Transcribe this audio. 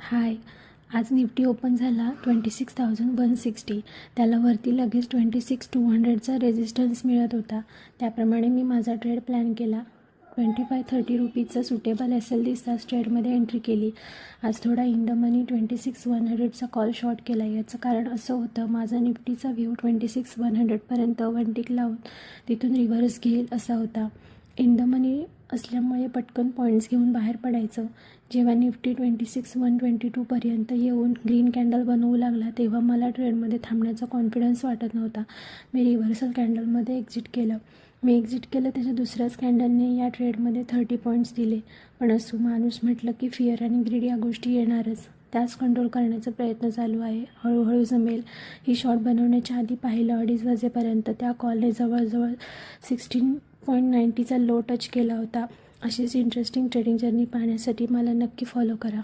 हाय. आज Nifty open झाला 26,160. त्याला वरती लगेच 26,200चा रेजिस्टन्स मिळत होता. त्याप्रमाणे मी माझा ट्रेड प्लॅन केला. 25-30 रुपीजचा सुटेबल असेल दिसताच ट्रेडमध्ये एंट्री केली. आज थोडा इन द मनी 26,100चा कॉल शॉर्ट केला. याचं कारण असं होतं, माझा निफ्टीचा व्ह्यू 26,100पर्यंत वन टिक लावून तिथून रिव्हर्स घेईल असा होता. इन द मनी असल्यामुळे पटकन पॉईंट्स घेऊन बाहेर पडायचं. जेव्हा निफ्टी 26,122पर्यंत येऊन ग्रीन कॅन्डल बनवू लागला तेव्हा मला ट्रेडमध्ये थांबण्याचा कॉन्फिडन्स वाटत नव्हता. मी रिव्हर्सल कॅन्डलमध्ये एक्झिट केलं. त्याच्या दुसऱ्याच कॅन्डलने या ट्रेडमध्ये 30 पॉईंट्स दिले. पण असो, माणूस म्हटलं की फिअर आणि ग्रीड या गोष्टी येणारच. त्याच कंट्रोल करण्याचा प्रयत्न चालू आहे. हळूहळू जमेल. ही शॉर्ट बनवण्याच्या आधी पाहिलं 2:30 वाजेपर्यंत त्या कॉलने जवळजवळ 16.90चा लो टच केला होता. अशीच इंटरेस्टिंग ट्रेडिंग जर्नी पाहण्यासाठी मला नक्की फॉलो करा.